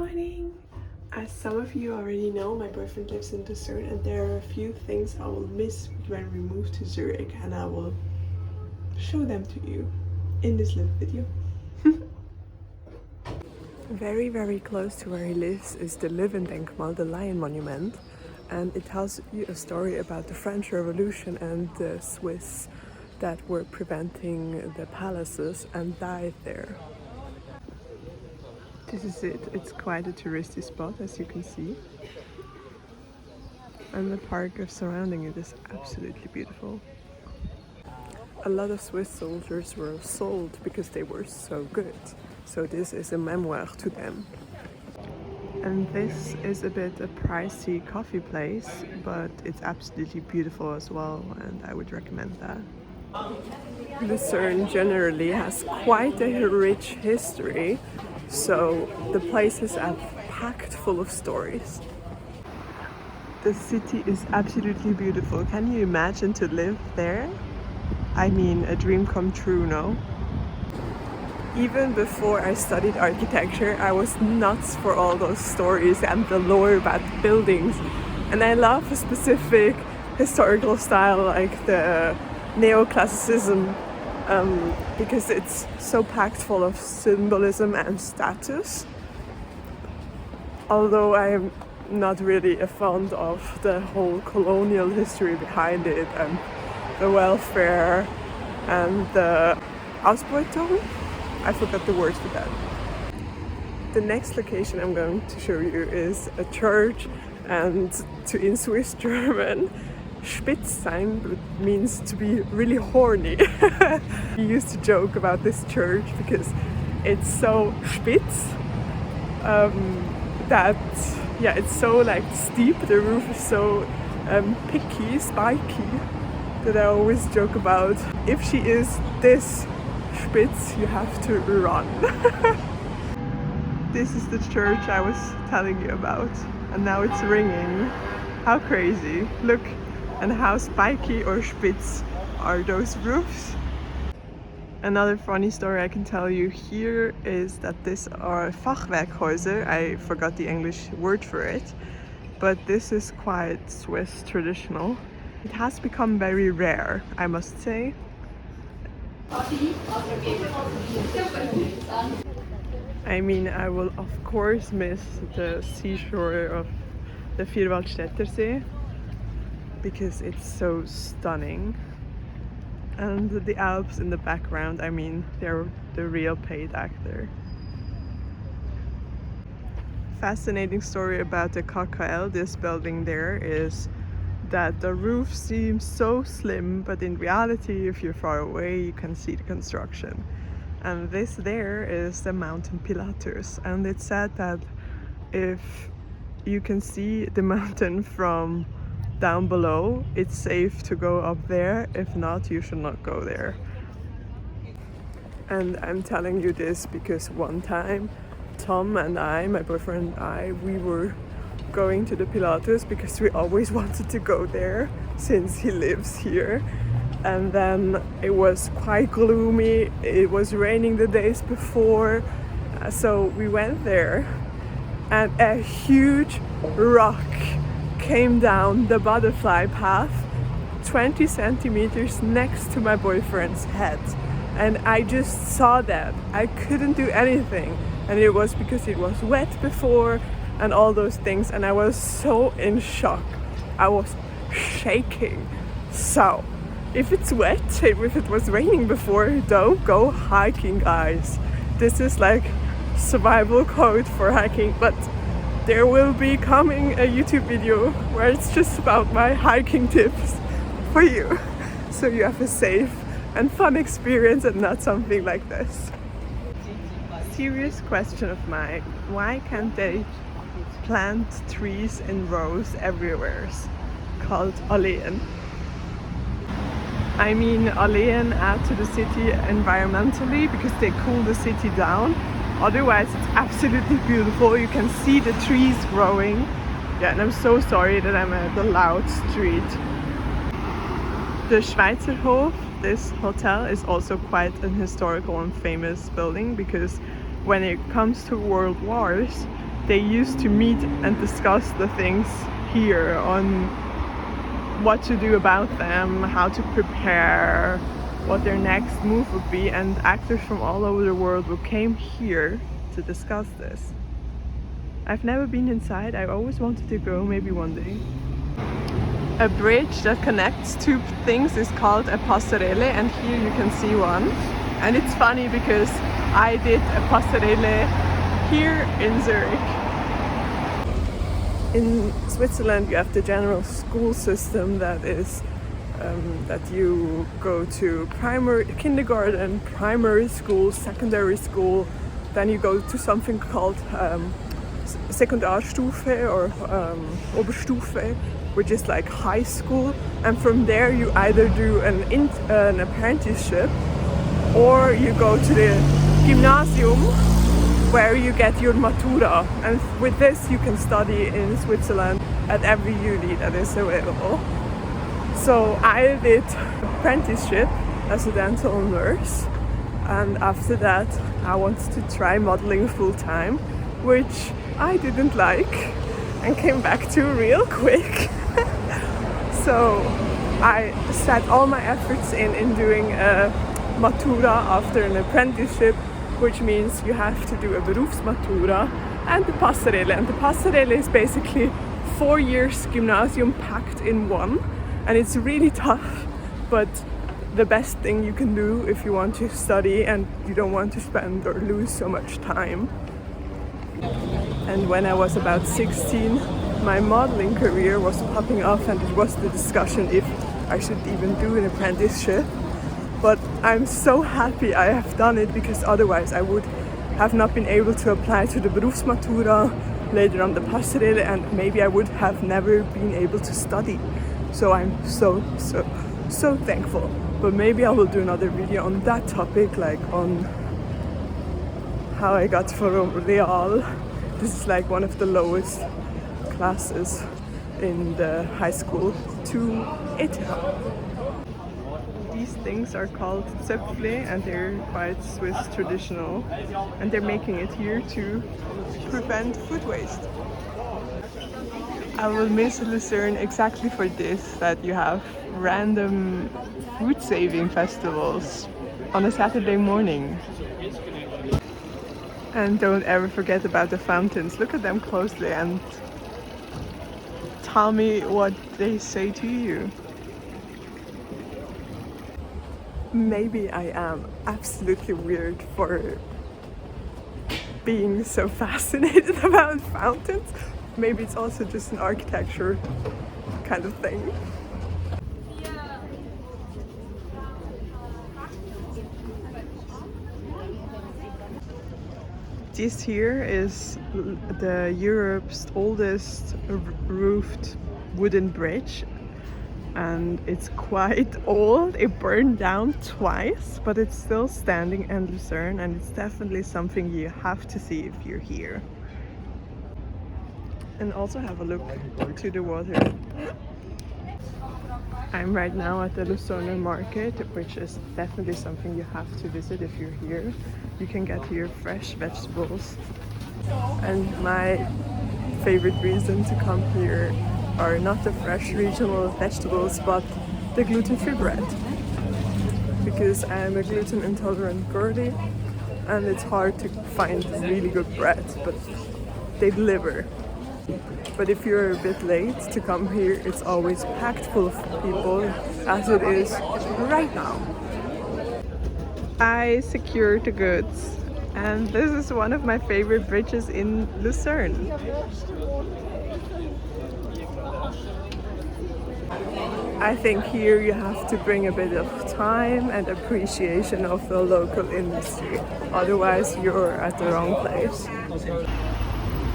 morning! As some of you already know, my boyfriend lives in Lucerne and there are a few things I will miss when we move to Zurich, and I will show them to you in this little video. Very close to where he lives is the Löwendenkmal, the lion monument, and it tells you a story about the French Revolution and the Swiss that were preventing the palaces and died there. This is it. It's quite a touristy spot, as you can see. And the park surrounding it is absolutely beautiful. A lot of Swiss soldiers were sold because they were so good. So this is a memoir to them. And this is a bit a pricey coffee place, but it's absolutely beautiful as well, and I would recommend that. Lucerne generally has quite a rich history, so the places are packed full of stories. The city is absolutely beautiful. Can you imagine to live there? I mean, a dream come true, no? Even before I studied architecture, I was nuts for all those stories and the lore about buildings. And I love a specific historical style like the neoclassicism, because it's so packed full of symbolism and status. Although I am not really a fond of the whole colonial history behind it and the welfare and the Ausbeutung. I forgot the words for that. The next location I'm going to show you is a church, and in Swiss German, spitz sein means to be really horny. We used to joke about this church because it's so spitz, that it's so like steep, the roof is so picky, spiky, that I always joke about, if she is this spitz, you have to run. This is the church I was telling you about, and now it's ringing. How crazy. Look, and how spiky or spitz are those roofs. Another funny story I can tell you here is that these are Fachwerkhäuser. I forgot the English word for it, but this is quite Swiss traditional. It has become very rare, I must say. I mean, I will of course miss the seashore of the Vierwaldstättersee because it's so stunning. And the Alps in the background, I mean, they're the real paid actor. Fascinating story about the KKL, this building there, is that the roof seems so slim, but in reality, if you're far away, you can see the construction. And this there is the mountain Pilatus, and it's said that if you can see the mountain from down below, it's safe to go up there. If not, you should not go there. And I'm telling you this because one time Tom and I, my boyfriend and I, we were going to the Pilatus because we always wanted to go there since he lives here. And then it was quite gloomy, it was raining the days before, so we went there and a huge rock came down the butterfly path 20 centimeters next to my boyfriend's head, and I just saw that. I couldn't do anything, and it was because it was wet before and all those things, and I was so in shock. I was shaking. So if it's wet, if it was raining before, don't go hiking, guys. This is like survival code for hiking, but there will be coming a YouTube video where it's just about my hiking tips for you, so you have a safe and fun experience and not something like this. Serious question of mine: why can't they plant trees in rows everywhere, called Alleen? I mean, Alleen add to the city environmentally because they cool the city down. Otherwise, it's absolutely beautiful. You can see the trees growing. Yeah, and I'm so sorry that I'm at the loud street. The Schweizerhof, this hotel, is also quite an historical and famous building because when it comes to world wars, they used to meet and discuss the things here on what to do about them, how to prepare, what their next move would be, and actors from all over the world who came here to discuss this. I've never been inside. I always wanted to go, maybe one day. A bridge that connects two things is called a passerelle, and here you can see one. And it's funny because I did a passerelle here in Zurich. In Switzerland you have the general school system that is that you go to kindergarten, primary school, secondary school, then you go to something called Sekundarstufe or Oberstufe, which is like high school, and from there you either do an apprenticeship or you go to the gymnasium where you get your matura, and with this you can study in Switzerland at every uni that is available. So I did apprenticeship as a dental nurse, and after that I wanted to try modeling full time, which I didn't like and came back to real quick. So I set all my efforts in doing a matura after an apprenticeship, which means you have to do a Berufsmatura and the passerelle. And the passerelle is basically 4 years gymnasium packed in one, and it's really tough, but the best thing you can do if you want to study and you don't want to spend or lose so much time. And when I was about 16, my modeling career was popping off, and it was the discussion if I should even do an apprenticeship. But I'm so happy I have done it, because otherwise I would have not been able to apply to the Berufsmatura, later on the passerelle, and maybe I would have never been able to study. So I'm so thankful. But maybe I will do another video on that topic, like on how I got from Real. This is like one of the lowest classes in the high school to ETH. These things are called Zöpfle, and they're quite Swiss traditional, and they're making it here to prevent food waste. I will miss Lucerne exactly for this, that you have random food saving festivals on a Saturday morning. And don't ever forget about the fountains. Look at them closely and tell me what they say to you. Maybe I am absolutely weird for being so fascinated about fountains. Maybe it's also just an architecture kind of thing. This here is Europe's oldest roofed wooden bridge, and it's quite old. It burned down twice, but it's still standing in Lucerne, and it's definitely something you have to see if you're here. And also have a look to the water. I'm right now at the Lucerne market, which is definitely something you have to visit if you're here. You can get here fresh vegetables. And my favorite reason to come here are not the fresh regional vegetables, but the gluten-free bread. Because I'm a gluten intolerant girlie, and it's hard to find really good bread, but they deliver. But if you're a bit late to come here, it's always packed full of people, as it is right now. I secured the goods, and this is one of my favorite bridges in Lucerne. I think here you have to bring a bit of time and appreciation of the local industry, otherwise you're at the wrong place.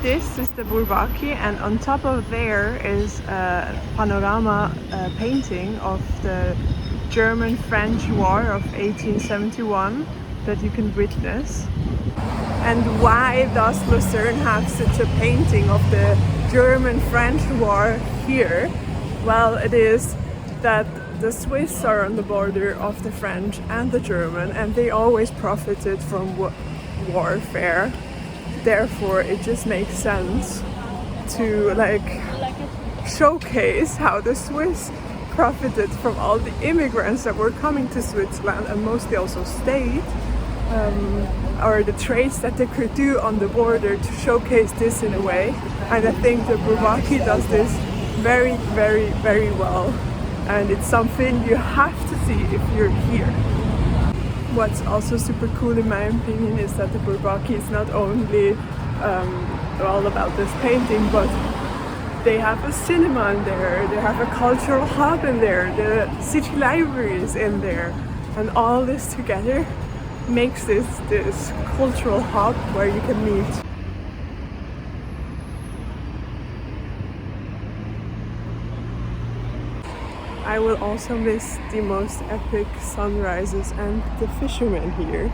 This is the Bourbaki, and on top of there is a panorama painting of the German-French War of 1871 that you can witness. And why does Lucerne have such a painting of the German-French War here? Well, it is that the Swiss are on the border of the French and the German, and they always profited from warfare. therefore it just makes sense to like showcase how the Swiss profited from all the immigrants that were coming to Switzerland and mostly also stayed, or the trades that they could do on the border, to showcase this in a way. And I think the Bourbaki does this very, very, very well, and it's something you have to see if you're here. What's also super cool in my opinion is that the Bourbaki is not only all about this painting, but they have a cinema in there, they have a cultural hub in there, the city library is in there, and all this together makes this cultural hub where you can meet. I will also miss the most epic sunrises and the fishermen here.